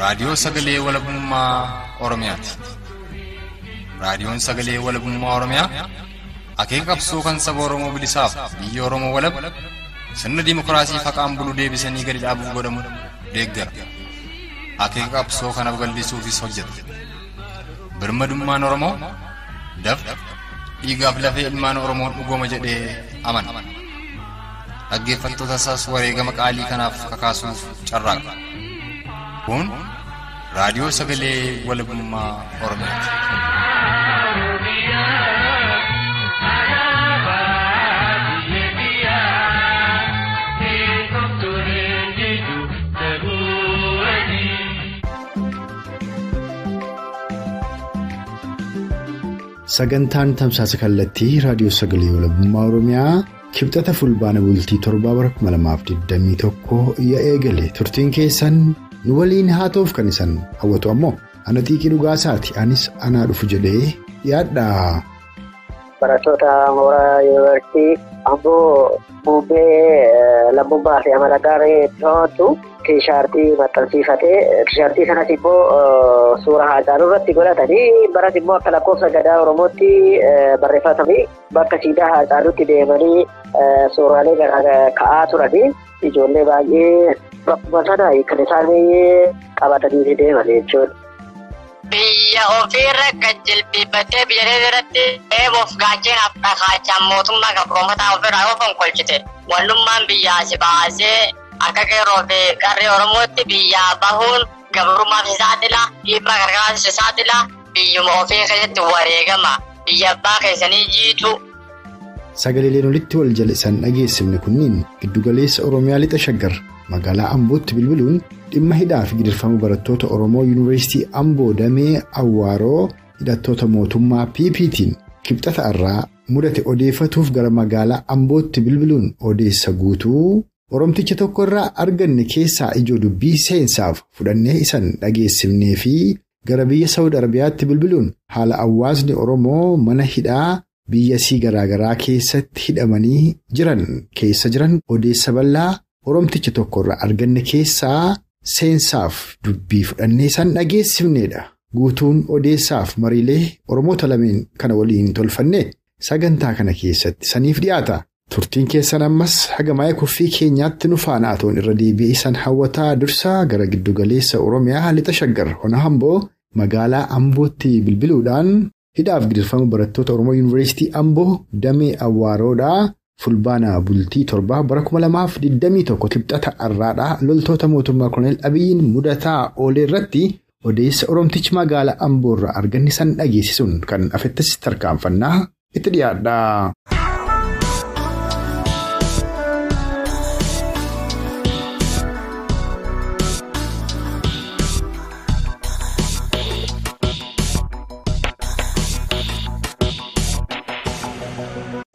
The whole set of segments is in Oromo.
raadiyoo sagalee walabummaa Oromiyaati. Raadiyoon sagalee walabummaa Oromiyaa akeeka qabsoo kan saba Oromoo bilisaaf biyya Oromoo walab sirna dimokiraasii faqaan bulu deebisanii gadi dhaabuuf godhamu deeggara. Akeeka qabsoo kanaaf gallisuufis hojjeta. Birmadummaan Oromoo dafqa dhiigaaf lafee ilmaan Oromoon dhugooma jedhee amana. Dhaggeeffattoota isaas wareegama qaalii kanaaf kakaasuuf carraaqa. Kun raadiyoo sagalee walabummaa Oromiyaati. Sagantaan tamsaasa kallattii raadiyoo sagalee walabummaa Oromiyaa kibxata fulbaana bultii 7/2021 eegale turtiin keessan nu waliin haa ta'uuf kan isin hawwatu ammoo ana xiiqii dhugaasaati anis anaa dhufu jedhee yaadda. Barattoota mooraa yuunivarsiitii Amboo bubbee lammummaa fi amala gaarii to'atu tiishaartii maxxansiifatee tiishaartii sanas immoo suura haacaaluu irratti godhatanii baras immoo akka lakkoofsa gadaa Oromootti barreeffatanii bakka siidaa haacaaluutti deemanii suuraalee ka'aa turanii ijoollee baay'ee bakkuma sana kan isaan qabatanii deeman jechuudha. Biyya ofiirra kan jilbiifatee biyya irratti eebuuf gaacheen dhakaachaan mootummaa gabroomataa ofirraa yoo fonkolchite wallummaan biyyaa si baasee akka qeerroo fi qarree Oromootti biyyaa bahuun gabrummaaf saaxila dhiibbaa gargaarsa saaxila biyyuma ofii keessatti wareegama biyya abbaa keessanii jiitu. Sagaleeleen olitti wal jal'isan dhageessifne kunniin giddugaleessa Oromiyaa lixa Shaggar magaalaa Ambootti bilbiluun dhimma hidhaa fi gidirfama barattoota Oromoo Yuunivarsiitii Amboo Damee Awwaaroo hidhattoota mootummaa PPT'n kibxata irraa mudate odeeffatuuf gara magaalaa Ambootti bilbiluun odeessa guutuu Oromticha tokko irraa arganne keessaa ijoo dubbii seensaaf fudhannee isan dhageessifnee fi gara biyya Saawud Arabiyaatti bilbiluun haala hawaasni Oromoo mana hidhaa biyyasii garaagaraa keessatti hidhamanii jiran keessa jiran odeessa bal'aa Oromticha tokko irraa arganne keessaa seensaaf dubbii fudhannee isan dhageessifneedha. Guutuun odeessaaf mariilee Oromoota lameen kana waliin tolfanne sagantaa kana keessatti saniif dhiyaata. Turtiin keessan ammas hagamaa'ee kuffii keenyaatti nu faana atoon irra deebi'ee isan hawwataa dursaa gara giddugaleessa Oromiyaa lixa Shaggar ona Amboo magaalaa Ambootti bilbiluudhaan hidhaaf gidirfama barattoota Oromoo Yuunivarsiitii Amboo Damee Awwaaroodhaa fulbaana bultii 7/2021 kibxata arraadhaa loltoota mootummaa Koloneel Abiyyiin mudataa oolee irratti odeessa Oromtichi magaalaa Amboo irraa arganne san dhageessisuun kan afettis tarkaanfannaa itti dhiyaadha.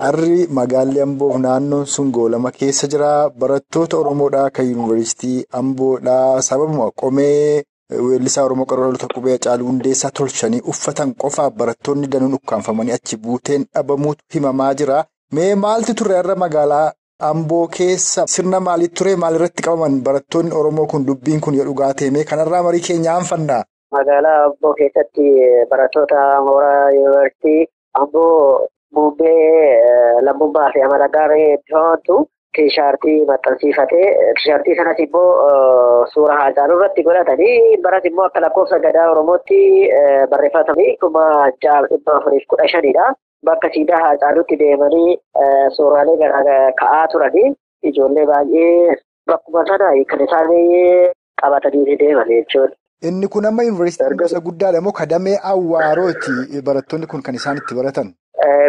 Harri magaalli Amboo naannoon sun goolama keessa jira. Barattoota Oromoodhaa kan Yuunivarsiitii Amboodhaa sababuma qomee weellisaa Oromoo Qarroolota Qubee Hacaaluu Hundeessaa tolchanii uffatan qofaaf barattoonni danuun ukkaanfamanii achi buuteen dhabamuutu himamaa jira. Mee maaltu ture har'a magaalaa Amboo keessa sirna maaliitu ture? Maalirratti qabaman barattoonni Oromoo kun dubbiin kun yoo dhugaa ta'e kanarraa marii keenya aanfannaa? Magaalaa Amboo keessatti barattoota mooraa yuunivarsiitii Amboo bubbee lammummaa fi amala gaarii to'atu tiishaartii maxxansiifatee tiishaartii sanas immoo suura haacaaluu irratti godhatanii baras immoo akka lakkoofsa gadaa Oromootti barreeffatanii 1415 bakka siidaa haacaaluutti deemanii suuraalee ka'aa turanii ijoollee baay'ee bakkuma sana kan isaan qabatanii deeman jechuudha. Inni kun amma yuunivarsiitii gosa guddaadha moo kadamee Awwaarooti barattoonni kun kan isaan itti baratan?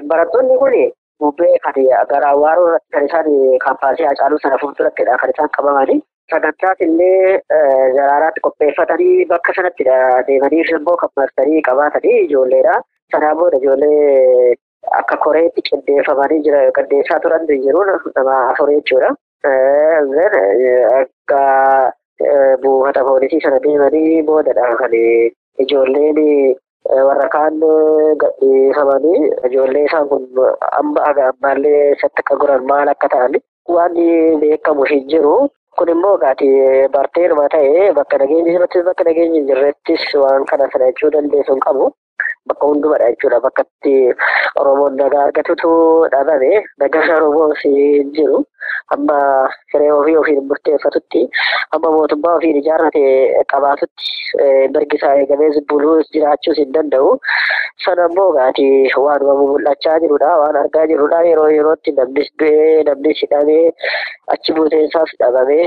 Barattoonni kun bubbee gara Awwaaroo irratti kan isaan kaampaasii Hacaaluu sana fuuldurattidha kan isaan qabamanii sagantaas illee jaraaraatti qopheeffatanii bakka sanatti deemanii immoo kan marsanii qabaatanii ijoolleedha. Sanaa booda ijoollee akka koreetti qindeeffamanii qindeessaa turan jiru nama afurii jechuudha. Akka buufata poolisii sana deemanii boodadha kan ijoolleen warra kaan gadhiifamanii ijoollee isaan kun ammaallee isatti akka goran maal akka ta'an waan beekamu hin jiru. Kun immoo barteeruma ta'ee bakka nageenyi jirattis bakka nageenyi jirrettis waan kana sana jechuu dandeessu hin qabu. Bakka hundumadha jechuudha. Bakka itti Oromoon nagaa argatutu dhabame nagaa Oromoo si jiru. Amma hiree ofiin murteeffatutti amma mootummaa ofiin ijaarrate qabaatutti mirgi isaa eegamee buluus jiraachuus hin danda'u. Sana immoo waanuma mul'achaa jirudha. Waan argaa jirudha. Yeroo yerootti namnis du'ee namnis hidhamee achi buuteensaas dhabamee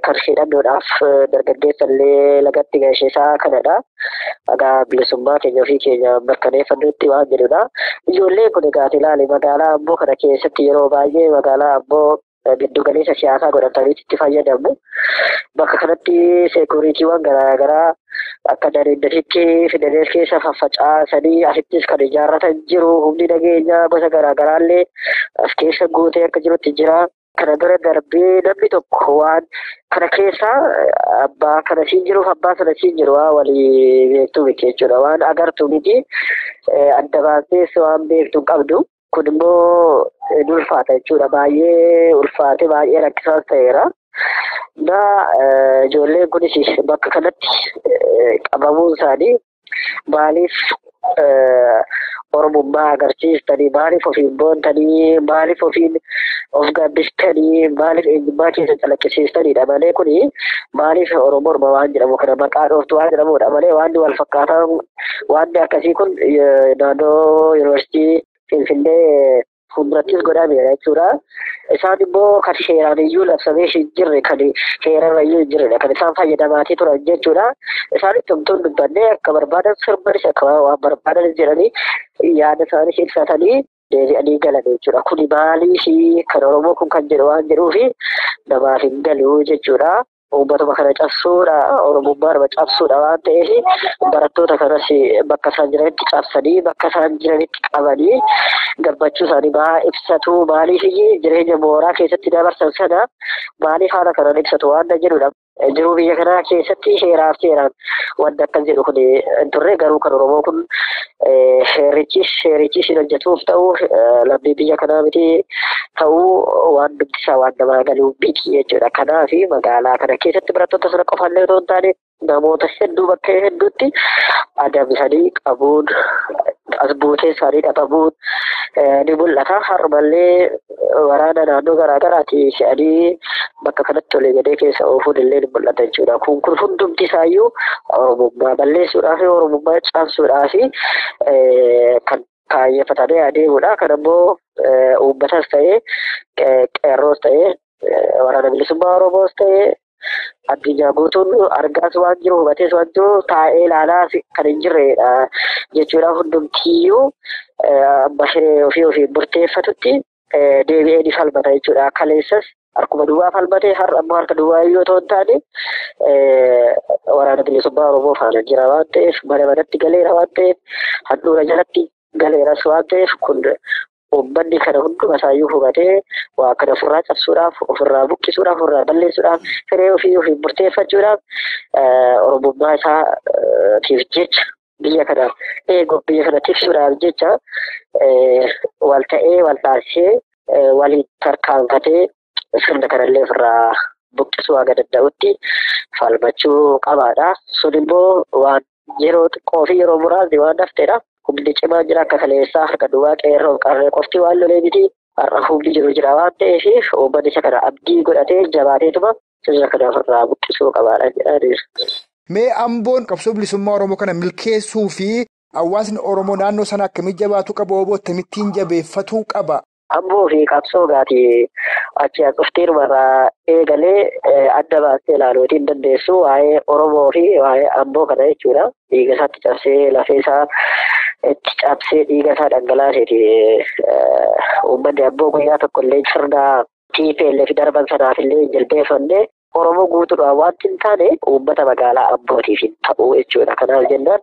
kan hidhannoodhaaf dargaggeessa illee lagatti geessesaa kanadha. Dhagaa bilisummaa keenya ofii keenya mirkaneeffannutti waan jedhudha. Ijoolleen kun ilaali magaalaa Amboo kana keessatti yeroo baay'ee magaalaa Amboo giddu galeessa siyaasaa godhatanii itti fayyadamu. Bakka kanatti seekuriitiiwwan garaagaraa akka dandeettiitti fidanii keessa faffacaasanii asittis kan ijaarratan jiru. Humni nageenyaa gosa garaagaraallee as keessa guutee akka jirutti jira. Kana bira darbee namni tokko waan kana keessa abbaa kana siin jiruuf abbaa sana siin jiru waan walii beektuu miti jechuudha. Waan agartuu miti adda baastees waan beektuu qabdu. Kun immoo ni ulfaata jechuudha. Baay'ee ulfaate baay'ee rakkisaas ta'eera. Ijoolleen kunis bakka kanatti qabamuun isaanii maaliif Oromummaa agarsiistanii maaliif ofiin boontanii maaliif ofiin of gabbistanii maaliif eenyummaa keessa calaqqisiistanidha malee kuni maaliif Oromoon waan jedhamu kana maqaa dhooftu waan jedhamudha malee waan wal fakkaataan waan akkasii kun naannoo yuunivarsiitii Finfinnee fuuldurattis godhameera jechuudha. Isaan immoo kan seeraan iyyuu labsamee hin jirre kan seerarra iyyuu hin jirredha. Kan isaan fayyadamaatii turan jechuudha. Isaan ittumtuun dubbannee akka barbaadan sirbanis akka waan barbaadan jedhanii yaada isaanii ibsatanii deebi'anii galan jechuudha. Kuni maaliif kan Oromoo kun kan jedhu waan jedhuufi namaaf hin galu jechuudha. Uummatuma kana cabsuudha, Oromummaa cabsuudha waan ta'eef barattoota kanas bakka isaan jiranitti cabsanii bakka isaan jiranitti qabanii gammachuu isaanii ibsatu maaliif jireenya mooraa keessatti dabarsan sana maaliif haala kanaan ibsatu waan jedhudha. Jiruu biyya kanaa keessatti seeraaf seeraan wanta akkas jedhu kun hin turre garuu kan Oromoo kun seerichis hin hojjetuuf ta'uu lammii biyya kanaa miti ta'uu waan dubbisaa waan namaa galuu miti jechuudha. Kanaaf magaalaa kana keessatti barattoota sana qofallee otoo hin taane namoota hedduu bakka hedduutti adamsanii qabuun as buutee isaanii dhabamuun ni mul'ata. Har'umallee waraana naannoo garaagaraati fe'anii bakka kanatti olii gadee keessa oofuun illee ni mul'ata jechuudha. Kun hundumti isaayyuu Oromummaa balleessuudhaaf Oromummaa cabsuudhaaf kan kaayeffatanii adeemudha. Kan ammoo uummatas ta'ee qeerroos ta'ee waraana bilisummaa Oromoos ta'ee addunyaa guutuun argaas waan jiru hubatees waan jiru taa'ee ilaalaa kan hin jirredha jechuudha. Hundumtiyyuu bashiree ofii murteeffatutti deebi'ee ni falmata jechuudha. Kaleessas harkuma duwwaa falmatee har'a ammoo harka duwwaa iyyuu otoo hin taane waraana bilisummaa Oromoo faana jira waan ta'eef mana manatti galeera waan ta'eef handhuura jalatti galeeras waan ta'eef kun uummanni kana hunduma isaayyuu hubatee waa kana ofirraa cabsuudhaaf ofirraa buqqisuudhaaf ofirraa balleessuudhaaf hiree ofii murteeffachuudhaaf Oromummaa isaatiif jecha biyya kanaaf eeguu biyya kana tiksuudhaaf jecha wal ta'ee wal taasisee waliin tarkaanfatee sirna kanallee ofirraa buqqisuu haga danda'utti falmachuu qabaadha. Sun immoo waan yeroo xiqqoo fi yeroo muraasni waan hafteedha. Humni cimaa jira akka kaleessaa harka duwwaa qeerroo qarree qofti waan lolee miti har'a humni jiru jira waan ta'eef uummanni isa kana abdii godhatee jabaateetuma sirna kana ofirraa buqqisuu qabaadha jedhaniiru. Mee Amboon qabsoo bilisummaa Oromoo kana milkeessuu fi hawaasni Oromoo naannoo sana akkamitti jabaatuu qaba obbo Akkamittiin jabeeffatuu qaba? Amboo fi qabsoo achi dhufteerumarraa eegalee adda baastee ilaaluutiin dandeessu waa'ee Oromoo fi waa'ee Amboo kana jechuudha. Dhiiga isaatti cabsee lafee isaa itti cabsee dhiiga isaa dhangalaaseeti. Uummanni Amboo guyyaa tokkollee sirna TPLF darban sanaafillee hin jilbeeffamne Oromoo guutuudhaan wanti hin taane uummata magaalaa Ambootiif hin ta'u jechuudha. Kanaaf jennaan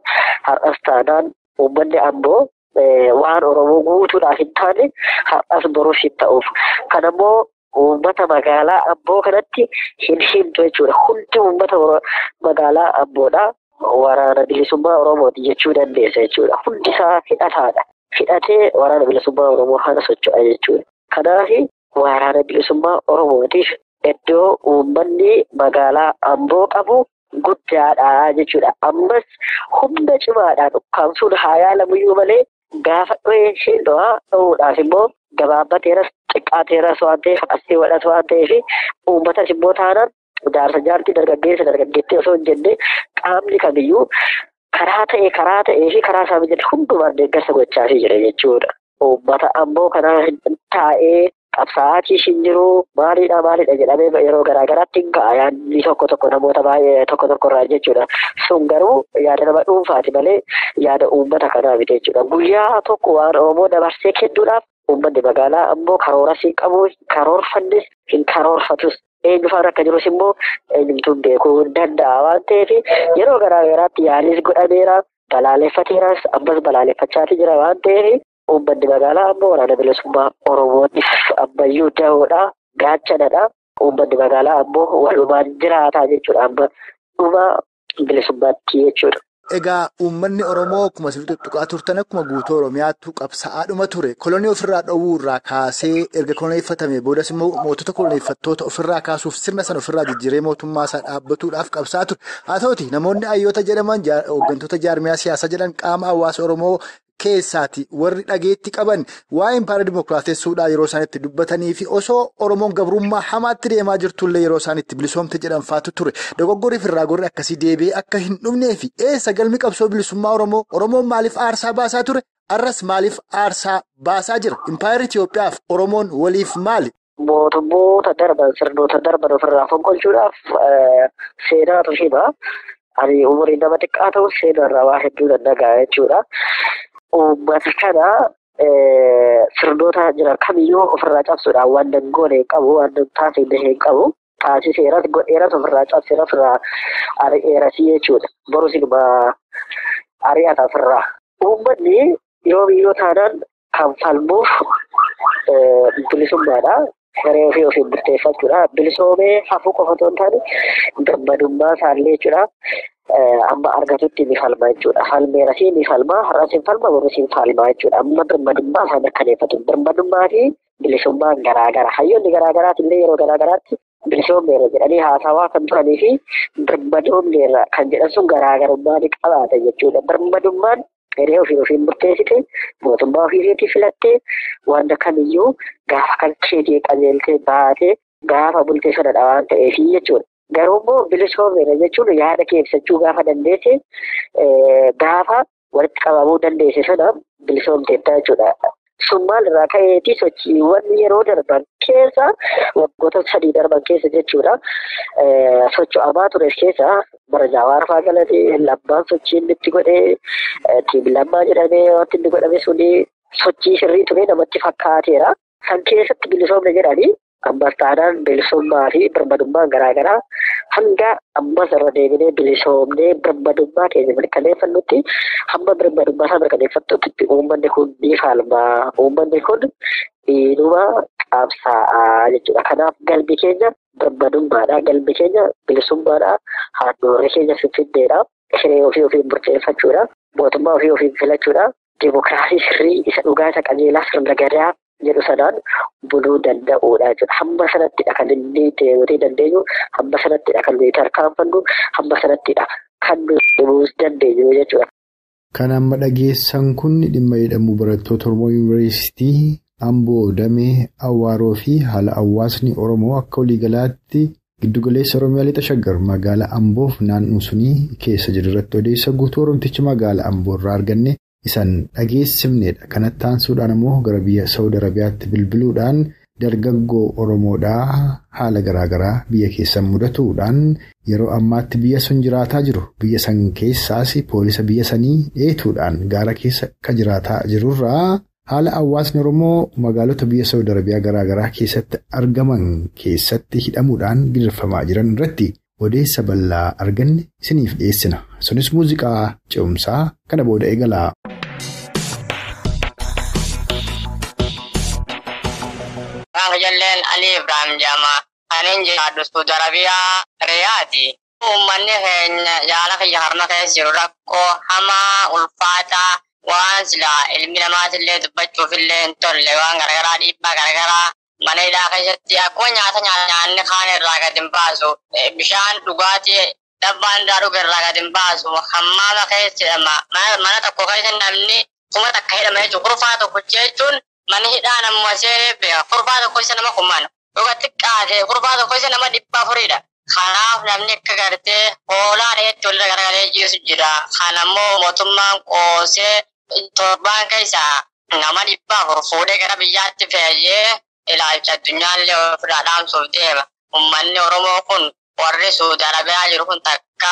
har'as taanaan uummanni Amboo waan Oromoo guutuudhaaf hin taane har'as boruuf hin ta'uuf. Kanammoo uummata magaalaa Amboo kanatti hin himtu jechuudha. Hundi uummata magaalaa Amboodhaa waraana bilisummaa Oromooti jechuu dandeessa jechuudha. Hundi isaa hidhataadha. Hidhatee waraana bilisummaa Oromoo kana socho'a jechuudha. Kanaaf waraana bilisummaa Oromootiif iddoo uummanni magaalaa Amboo qabu guddaadha jechuudha. Ammas humna cimaadhaan ukkaamsuun haa yaalamuyyuu malee gaafa dho'ee ishee dho'uudhaaf immoo gabaabbateeras xiqqaateeras waan ta'eef asii wal'atu waan ta'eef uummatas immoo taanaan jaarsa jaartii dargaggeettii osoo hin jenne qaamni kamiyyuu karaa ta'ee fi karaa isaa mijate hundumaan deeggarsa gochaafii jira jechuudha. Uummata Amboo kanaa taa'ee qabsaa'aa hin jiru maalidha jedhamee yeroo garaagaraatti hin ka'a yaadni tokko namoota baay'ee tokko irraa jechuudha. Sun garuu yaada nama dhuunfaati malee yaada uummata kanaa miti jechuudha. Guyyaa tokko waan Oromoo dabarsee kennuudhaaf uummanni magaalaa Amboo karooras hin qabu, karoorfannis hin karoorfatus. Eenyufaan akka jirus immoo eenyumtuun beekuu hin danda'a waan ta'eef yeroo garaagaraatti yaalis godhameera, balaaleffateeras ammas balaaleffachaatii jira waan ta'eef uummanni magaalaa Amboo waraana bilisummaa Oromootiif ammayyuu dahoodha, gaachanadha. Uummanni magaalaa Amboo walumaan jiraataa jechuudha amma dhuma bilisummaatti jechuudha. Egaa uummanni Oromoo akkuma sirriitti tuqaa turtan akkuma guutuu Oromiyaattuu qabsaa'aadhuma ture. Kolonii ofirraa dhowwuu irraa kaasee erga koloneeffatame boodas immoo mootota koloneeffattoota ofirraa kaasuuf sirna sana ofirraa jijjiiree mootummaa isaa dhaabbatuudhaaf qabsaa'aa ture. Haa ta'uti namoonni hayyoota jedhaman hooggantoota jaarmiyaa siyaasaa jedhan qaama hawaasa Oromoo keessaati warri dhageetti qaban waa'ee impaayera dimookiraatessuudhaa yeroo isaan itti dubbatanii fi osoo Oromoon gabrummaa hamaatti deemaa jirtullee yeroo isaan itti bilisoomte jedhanfaatu ture. Dogoggorrii fi irraagorri akkasii deebi'ee akka hin dhumnee fi galmi qabsoo bilisummaa Oromoon maaliif aarsaa baasaa ture? Arras maaliif aarsaa baasaa jira? Impaayera Itoophiyaaf Oromoon waliif maali? Mootummoota darban sirnoota darban ofirraa fonqolchuudhaaf seenaatu hima. Ani umuriin nama xiqqaa ta'u seenarraa waa hedduu dandagaa jechuudha. Uummata kana sirnoota jiran kamiyyuu ofirraa cabsuudhaan waan dangoone hin qabu, waan taasifne hin qabu. Taasiseeras godheeras ofirraa cabseera ofirraa ari'eerasii jechuudha. Borus ilma ari'ata ofirraa. Uummanni yoo biyyoo taanaan kan falmuuf bilisummaadha. Garee ofii murteeffachuudha. Bilisoomee hafuu qofa otoo hin taane gammadummaa isaallee jechuudha. Amma argatutti ni falma jechuudha. Falmeerasii ni falma, har'as ni falma, borus ni falma jechuudha. Amma birmadummaa isaa mirkaneeffatu. Birmadummaa fi bilisummaan garaagara. Hayyoonni garaagaraati illee yeroo garaagaraatti bilisoomneera jedhanii haasawaa kan turanii fi birmadoomneera kan jedhan sun garaagarummaa ni qabaata jechuudha. Birmadummaan garee ofii murteessite mootummaa ofiiseetii filattee wanta kamiyyuu gaafa kan keetii qajeeltee baatee gaafa bultee sanadha waan ta'eef jechuudha. Garuu immoo bilisoomeera jechuun yaada kee ibsachuu gaafa dandeesse gaafa walitti qabamuu dandeesse sana bilisoomteetta jechuudha. Sun maalirraa ka'eeti sochiiwwan yeroo darban keessa waggoota 3 darban keessa jechuudha. Socho'amaa tures keessa bara Jawaar fa'aa galatee labbaan sochii inni itti godhee tiim lammaa jedhamee wanti inni godhame suni sochii sirrii ture namatti fakkaateera. San keessatti bilisoomne jedhanii ammas taanaan bilisummaa fi birmadummaan garaagaraa hanga ammas irra deebinee bilisoomnee birmadummaa keenya mirkaneeffannutti hamma birmadummaa isaa mirkaneeffattutti uummanni kun ni falmaa. Uummanni kun dhiinuma qabsaa'aa jechuudha. Kanaaf galbi keenya birmadummaadha. Galbi keenya bilisummaadha. Handhuurri keenya finfinneedha. Hiree ofii murteeffachuudha. Mootummaa ofii filachuudha. Dimookiraasii sirrii isa dhugaa isa qajeelaa sirna gadaa jedhu sanaan buluu danda'uudha jechuudha. Hamma sanattidha kan inni deemuu dandeenyu, hamma sanattidha kan nuyi tarkaanfannu, hamma sanattidha kan nuyi dhibuus dandeenyu jechuudha. Kan amma dhageessan kun dhimma jedhamu barattoota Oromoo Yuunivarsiitii Amboo Damee Awwaaroo fi haala hawaasni Oromoo akka waliigalaatti giddugaleessa Oromiyaa lixa Shaggar magaalaa Amboof naannoo sunii keessa jiru irratti odeessa guutuu Oromticha magaalaa Amboo irraa arganne isaan dhageessifnedha. Kanatti aansuudhaan immoo gara biyya Saawud Arabiyaatti bilbiluudhaan dargaggoo Oromoodhaa haala garaagaraa biyya keessan mudatuudhaan yeroo ammaatti biyya sun jiraataa jiru. Biyya san keessaas poolisa biyya sanii dheetuudhaan gaara keessa ka jiraataa jirurraa haala hawaasni Oromoo magaalota biyya Saawud Arabiyaa garaagaraa keessatti argaman keessatti hidhamuudhaan gidirfamaa jiran irratti odeessa bal'aa arganne isiniif dhiyeessina. Sunis muuziqaa ce'umsaa kana booda eegala. Jalleen Ali Ibrahim Jama kanin jiraadhu Saawud Arabiyaa Riyaadi. Uummanni keenya jaala kiyya harma keessa jiru rakkoo hamaa ulfaataa waan silaa ilmi namaatillee dubbachuufillee hin tolle waan garaagaraa dhiibbaa garaagaraa mana hidhaa keessatti akkuma nyaata nyaanni kaan irraa gad hin baasu bishaan dhugaatii dabbaan daadhuu irraa gad hin baasu hammaama keessa mana tokko keessa namni kuma takka hidhama jechuun kurfaa tokko jechuun manni hidhaa namuma seenee beeka kurfaa tokko isa nama kumaan dhuga xiqqaate kurfaa tokko isa nama 400dha. Kanaaf namni akka gartee hoolaa dheetti walirra garagalee jiru jira. Kanammoo mootummaan qoosee torbaan keessaa nama 400 fuudhee gara biyyaatti fe'ee ilaalcha addunyaallee ofirraa dhaamsuuf deema. Uummanni Oromoo kun warri Suudi Arabiyaa jiru kun takka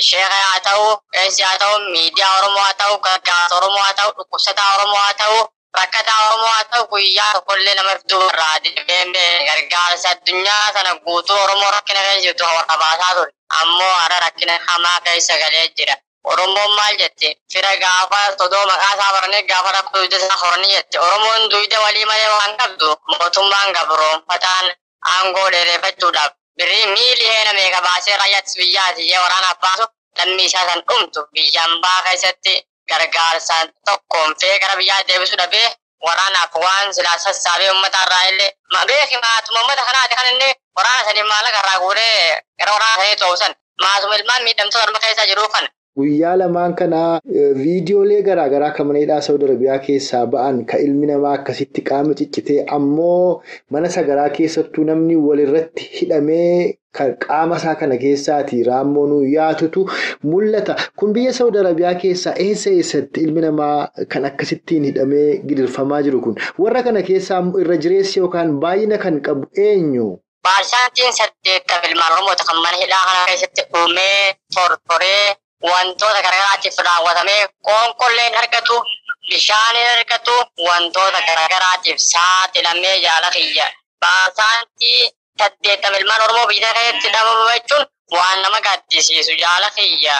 sheeka haa ta'u, qeessi haa ta'u, miidiyaa Oromoo haa ta'u, gargaarsa Oromoo haa ta'u, dhukkubsataa Oromoo haa ta'u, rakkataa Oromoo haa ta'u guyyaa tokkollee nama duubarraa deemee gargaarsa addunyaa sana guutuu Oromoo rakkina keessa jirtu warra baasaa ture. Ammoo har'a rakkina hamaa keessa galee jira. Oromoon maal jette? Fira gaafa todoo maqaa isaa barnee gaafa rakkoo duyda isaa horanii jette. Oromoon duyda walii malee waan qabdu mootummaan gabroonfataan aangoo dheereeffachuudhaaf birrii miiliyoona meeqa baasee raayyaa biyyaati waraanaaf baasu lammii isaa san dhumtu biyyaan baa keessatti gargaarsaan tokkoonfee gara biyyaa deebisuu dhabee waraanaaf waan silaa sassaabee uummata irraa illee beeki maatuma uummata kanaati kan inni waraana sanii maallaqa irraa guuree gara waraana sanii ta'uusan maatuma ilmaan miidhamtoota orma keessa jiru kana. Guyyaa lamaan kana viidiyoolee garaagaraa kan mana hidhaa Saawud Arabiyaa keessaa ba'an kan ilmi namaa akkasitti qaama ciccitee ammoo mana sagaraa keessattuu namni walirratti hidhamee kan qaama isaa kana keessaati raammoon yaatutu mul'ata. Kun biyya Saawud Arabiyaa keessaa eessatti ilmi namaa kan akkasittiin hidhamee gidirfamaa jiru kun warra kana keessaa irra jireessi yookaan baay'ina kan qabu eenyu? Baarsaantiin 8 ilmaan Oromoota kan mana hidhaa kana keessatti uumee tortoree wantoota garaagaraatiif raawwatamee qoonqolleen argatu bishaan argatu wantoota garaagaraatiif saaxilamee jaala kiyya. Baarsaantii 8 ilmaan Oromoo biyya keessatti dhabama jechuun waan nama gaddisiisu jaala kiyya.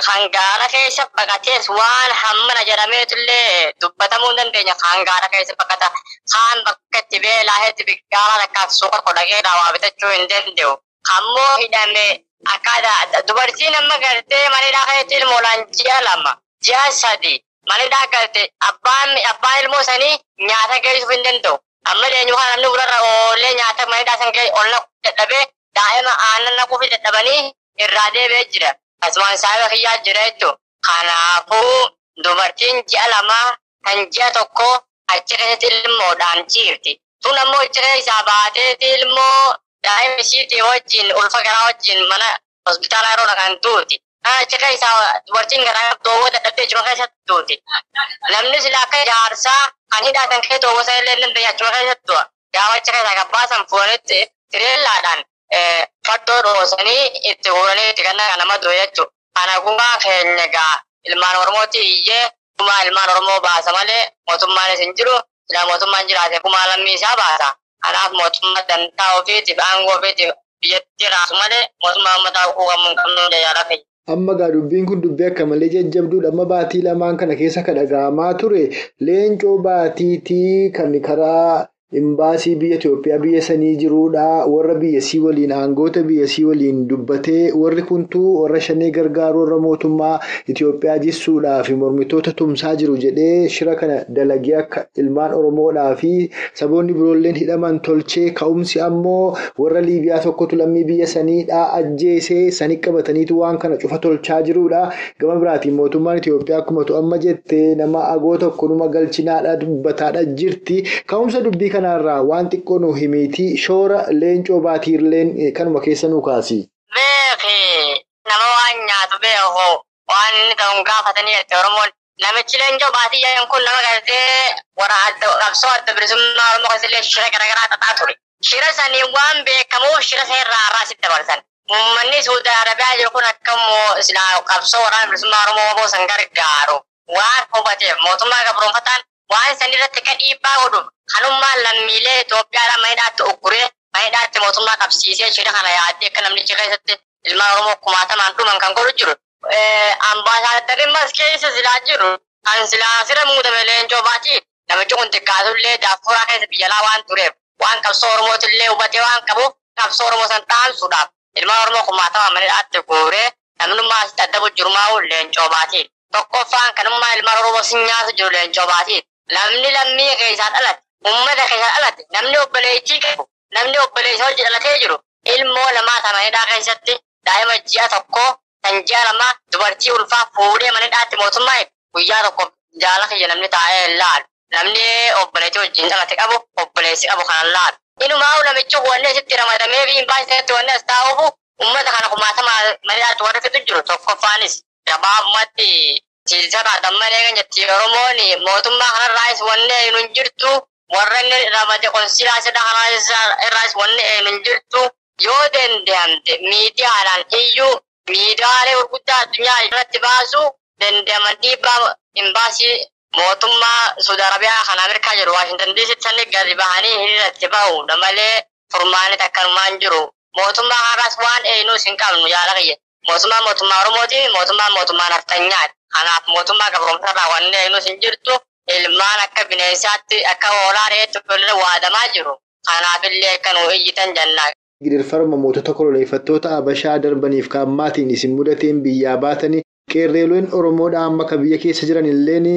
Hangaara keessa baqatees waan hammana jedhameetullee dubbatamuu hin dandeenya. Hangaara keessa baqata kaan bakka itti beelaaheetti biqilaa rakkaaf suuqa kodhagee waa bitachuu hin danda'u. Ammoo hidhamee akkaataa dubartiin amma gartee mana hidhaa keessatti ilmoolaan ji'a 2 ji'a 3 mana hidhaa galtee abbaan ilmoo sanii nyaata geessuuf hin danda'u. Amma leenyu kan namni gurra oolee nyaata mana hidhaa san keessa ol naqu dadhabee daa'ima aannan naquufi dadhabanii irraa deebi'ee jira. Asumaan saayibaa kiyyaa jira jechuudha. Kanaafuu dubartiin ji'a 2 kan ji'a 1 achi keessatti ilmoodhaan ciifti. Tun ammoo achi keessaa baateeti ilmoo daa'ima isiitii wajjin ulfa garaa wajjin mana hospitaala yeroo dhaqan duuti. Achi keessaa dubartiin garaa doowwoo dadhabdee jiru keessatti duuti. Namni sila akka jaarsaa kan hidhaatan kee doowwoo sana illee danda'e achuma keessatti du'a. Gaafa achi keessaa gabbaasan fuudhanitti tireellaadhaan faddoo dhoosanii itti guuranii itti kannaa nama du'e jechuudha. Kana gumaa keenya egaa ilmaan Oromooti iyyee gumaa ilmaan Oromoo baasa malee mootummaanis hin jiru. Sila mootummaan jiraate gumaa lammii isaa baasa. Kanaaf mootummaa dantaa ofiitiif aangoo ofiitiif biyyatti raasu malee mootummaa uummataa quuqamuu hin qabnu jaala fayyada. Amma gaa dubbiin kun dubbii akka malee jajjabduudha. Amma baatii lamaan kana keessa kan dhaga'amaa ture leencoo baatiitii kan karaa imbaasii biyya Itoophiyaa biyya sanii jiruudha. Warra biyyasii waliin aangoota biyyasii waliin dubbatee warri kuntuu warra shanee gargaaru warra mootummaa Itoophiyaa jissuudhaa fi mormitoota tumsaa jiru jedhee shira kana dalagee akka ilmaan Oromoodhaa fi saboonni biroolleen hidhaman tolchee ka'umsi ammoo warra Liibiyaa tokkotu lammii biyya saniidhaa ajjeesee sanii qabataniitu waan kana cufa tolchaa jiruudha. Gama biraatiin mootummaan Itoophiyaa akkumatu amma jettee nama agoo tokko numa galchinaadha dubbataadha jirti. Ka'umsa dubbii kanarraa waan xiqqoo nu himiitii shoora leencoo baatiirleen kanuma keessa nu kaasi. Beeki nama waan nyaatu beeku waan inni ta'uun gaafatanii jettee Oromoon namichi leencoo baatii jedhan kun nama gartee warra qabsoo adda bilisummaa Oromoo keessallee shira garaagaraa xaxaa ture. Shira sanii waan beekamuuf shira seerraa irraa sitti dabarsan. Uummanni Suudi Arabiyaa jiru kun akkammoo silaa qabsoo waraana bilisummaa Oromoo san gargaaru waan hubateef mootummaa gabroonfataan waan san irratti kan dhiibbaa godhuuf kanummaan lammiilee Itoophiyaadhaan manidhaatti ugguree manidhaatti mootummaa qabsiisee shira kana yaaddee akka namnichi keessatti ilmaan Oromoo 1000 dhuman kan godhu jiru. Ambaasaaddarri mas keessa silaa jiru kan silaa sira muudame leencoo baatii namichi kun xiqqaatullee daafuraa keessa biyyalaa waan tureef waan qabsoo Oromootillee hubatee waan qabuuf qabsoo Oromoo san dhaamsuudhaaf ilmaan Oromoo 1000 manidhaatti guuree namnummaa asitti adda bujjurmaa'u leencoo baatii. Tokkoffaan kanummaa ilmaan Oromoo sin nyaatu jiru leencoo baatii. Namni lammii keessaa dhalate ummata keessa dhalate namni obboleettii qabu namni obboleessa hojii dhalatee jiru ilmoo lamaa tamanidhaa keessatti daa'ima ji'a tokko kan ji'a lama dubartii ulfaa fuudhee manidhaatti mootummaa guyyaa tokko jaala kiyya namni taa'ee laalu namni obboleettii wajjin dhalate qabu obboleessi qabu kanan laalu. Inumaa namichi wanni asitti ramadamee fi hin baay'isatti wanni as taa'uuf ummata kana kumaatama manidhaatti warra fitu jiru tokkoffaanis gabaabumatti siilsaadhaa dammalee kan jetti Oromoon mootummaa kanarraas wanni hin jirtu warra inni ramade konsilaasiidha kanarraas wanni hin jirtu yoo danda'amte miidiyaadhaan iyyuu miidiyaalee gurguddaa addunyaa irratti baasu danda'aman dhiibbaa imbaasii mootummaa Saudi Arabiyaa kan Ameerikaa jiru Waashintan DC sanni gadi bahanii hiriirratti bahu malee furmaanni takkanumaan jiru mootummaa haraas waan eenyuus hin qabnu jaala kiyya mootummaa Oromooti mootummaa naftanyaati kanaaf mootummaa gabroomsarraa wanni eenyuus hin jirtu ilmaan akka bineensaatti akka hoolaa reetti walirra waadamaa jiru kanaafillee akka nu iyyitan jennaa. Gidirfama mootota koloneeffattoota Habashaa darbaniif kaammaatiin isin mudateen biyyaa baatanii qeerreeleen Oromoodhaa amma akka biyya keessa jiran illeen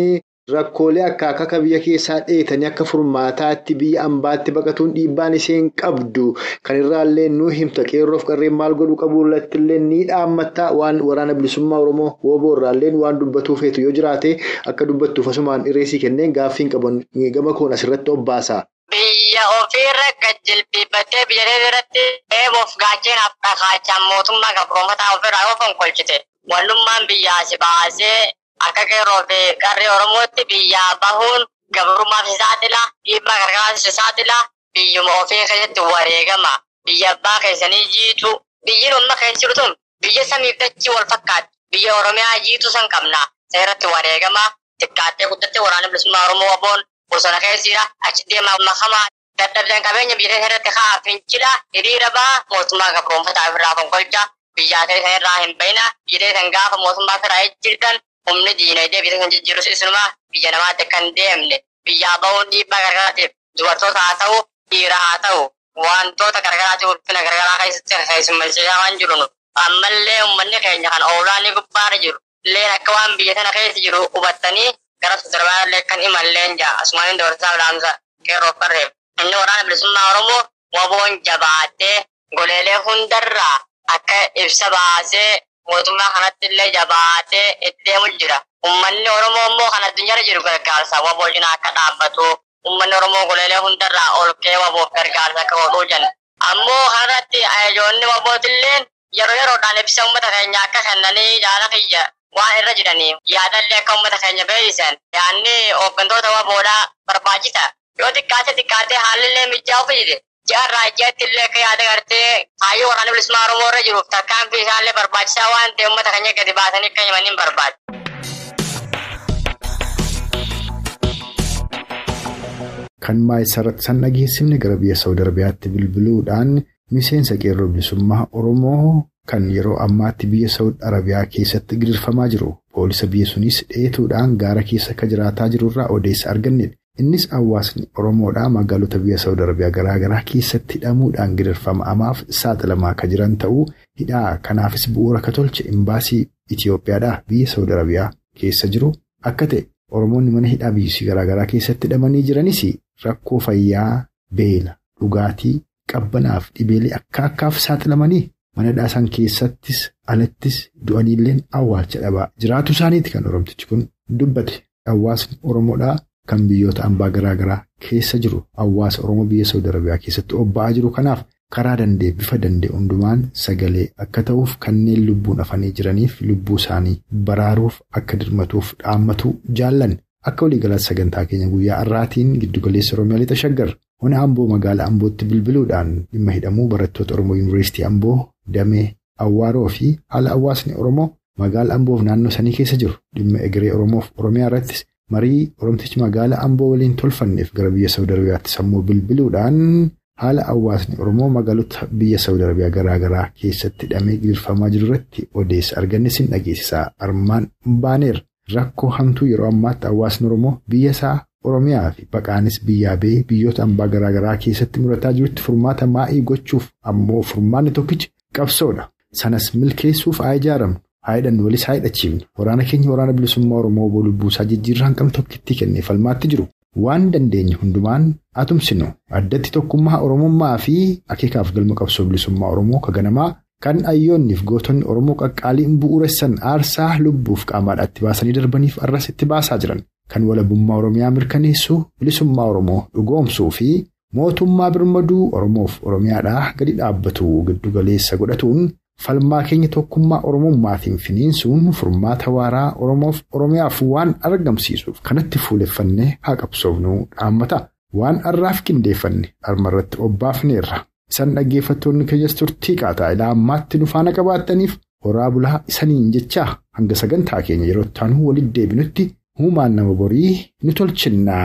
rakkoolee akka biyya keessaa dheetanii akka furmaataatti biyya ambaatti baqatuun dhiibbaan isheen qabdu kan irraallee nu himta qeerroof qarreen maal godhuu qabu irrattillee ni dhaammatta waan waraana bilisummaa Oromoo wooboo irraalleen waan dubbatuuf heetu yoo jiraate akka dubbattuuf asumaan irreesii kenneen gaaffiin qaban gama koon asirratti obbaasa. Biyya ofiirra gajjilbiifattee biyya irratti eebuuf gaacheenaaf dhakaachaan mootummaa gabroonfataa ofirraa yoo fonkolchite wallummaan biyyaa si baasee akka qeerroo fi qarree Oromootti biyyaa bahuun gabrummaaf si saaxila dhiibbaa gargaaraas si saaxila biyyuma ofii keessatti wareegama biyya abbaa keessanii jiitu biyyiin umma keessa jiru tun biyya samiif dachii wal fakkaatu biyya Oromiyaa jiitu san qabna seeratti wareegama xiqqaattee guddattee waraana bilisummaa Oromoo waboon bosona keessira achi deemaa makamaa dadhabdeen qabeenya biyya irratti haa fincila hiriira baa mootummaa gabroonfataa ofirraa fonkolcha biyyaa ta'e irraa hin bayna biyya kan gaafa mootummaa firaa jirtan humni diinagdee biyya kan jijjiirus isumaa biyya namaatti kan deemne biyyaa bahuun dhiibbaa gargaraatiif dubartoota haa ta'u dhiira haa ta'u wantoota gargaraatiif ulfina gargaraa keessatti keessummeessaa waan jiru ammallee uummanni keenya kan oolaanii gubbaarra jiru illee akka waan biyya tana keessa jiru hubattanii gara sodarbaadhaa kan imalleen jaa asumaan dabarsaa ilaamsa qeerroof qarreef inni waraana bilisummaa Oromoo waboon jabaattee goleelee hundarraa akka ibsa baasee mootummaa kanatti illee jabaatee itti deemu jira. Uummanni Oromoo immoo kan addunyaarra jiru gargaarsa waboo cinaa akka dhaabbatu uummanni Oromoo goleelee hundarraa ol ka'ee waboof gargaarsa akka godhuu jenna. Ammoo kanarratti ayoonni wabootillee yeroodhaan ibsa uummata keenya akka kennanii jaala kiyya waan irra jiranii yaadallee akka uummata keenya beeksisan yaadni hooggantoota waboodhaa barbaachisa. Yoo xiqqaatee haalillee mijaa'uu fide jaarraa ijjaatti illee akka yaada gartee kaayyoo waraana bilisummaa Oromoo irra jiruuf tarkaanfii isaallee barbaachisaa waan ta'e uummata keenya gadi baasanii akka himaniin barbaadu. Kan maayisarratti san dhageessifne gara biyya Saawud Arabiyaatti bilbiluudhaan miseensa qeerroo bilisummaa Oromoo kan yeroo ammaatti biyya Saawud Arabiyaa keessatti gidirfamaa jiru poolisa biyya sunis dheetuudhaan gaara keessa akka jiraataa jirurraa odeessa argannedha. Innis hawaasni Oromoodhaa magaalota biyya Saawud Arabiyaa garaagaraa keessatti hidhamuudhaan gidirfama amaaf saaxilamaa akka jiran ta'uu hidhaa kanaafis bu'uura akka tolche imbaasii Itiyoophiyaadhaa biyya Saawud Arabiyaa keessa jiru akka ta'e Oromoonni mana hidhaa biyyisii garaagaraa keessatti hidhamanii jiranis rakkoo fayyaa beela dhugaatii qabbanaaf dhibeelee akkaaf saaxilamanii mana hidhaa keessattis alattis du'aniilleen awwaalcha dhabaa jiraatu isaaniiti kan Oromtichi kun dubbate hawaasni Oromoodhaa. Kan biyyoota ambaa garaagaraa keessa jiru hawaasa Oromoo biyya Saawud Arabiyaa keessatti obba'aa jiru kanaaf karaa danda'e bifa danda'e hundumaan sagalee akka ta'uuf kanneen lubbuun hafanii jiraniif lubbuu isaanii baraaruuf akka dirmatuuf dhaammatu jaallan akka waliigalaatti sagantaa keenya guyyaa har'aatiin giddugaleessa Oromiyaa lixa shaggar hona Amboo magaalaa Ambootti bilbiluudhaan dhimma hidhamuu barattoota Oromoo Yuunivarsiitii Amboo damee Awwaaroo fi haala hawaasni Oromoo magaalaa Amboof naannoo sanii keessa jiru dhimma egeree Oromoof Oromiyaa irrattis. Marii Oromtichi magaalaa Amboo waliin tolfanneef gara biyya Saawud Arabiyaatti sammuu bilbiluudhaan haala hawaasni Oromoo magaalota biyya Saawud Arabiyaa garaagaraa keessatti hidhamee gidirfamaa jiru irratti odeessa arganne sin dhageessisaa armaan baaneera. Rakkoo hamtuu yeroo ammaatti hawaasni Oromoo biyya isaa Oromiyaa fi baqaanis biyyaa ba'ee biyyoota ambaa garaagaraa keessatti murataa jirutti furmaata maa'ii gochuuf ammoo furmaanni tokkichi qabsoodha. Sanas milkeessuuf haa ijaaramnu. Haayidhan walis haayidhachiifne waraana keenya waraana bilisummaa Oromoo lubbuu isaa jijjiirraan qabnu tokkitti kennee falmaatti jiru waan dandeenye hundumaan atumsinu addatti tokkummaa Oromummaa fi akeekaaf galma qabsoo bilisummaa Oromoo kaganamaa kan ayyoonniif gootonni Oromoo qaqqaaliin bu'uuressan aarsaa lubbuuf qaamaadhaatti baasanii darbaniif arras itti baasaa jiran kan walabummaa Oromiyaa mirkaneessuu bilisummaa Oromoo dhugoomsuu fi mootummaa birmaduu Oromoof Oromiyaadhaa gadi dhaabbatu giddu galeessa godhatuun falmaa keenya tokkummaa Oromummaatiin finiinsuun furmaata waaraa Oromoof Oromiyaaf waan argamsiisuuf kanatti fuuleffannee haa qabsoofnu dhaammata waan arraaf qindeeffanne armarratti obbaafneerra. Isan dhaggeeffattoonni keenyas turtii qaataa ilaa ammaatti nu faana qabaattaniif horaa bulaa isaniin jechaa hanga sagantaa keenya yeroo itti aanu walitti deebinutti uumaan nama borii nu tolchinna.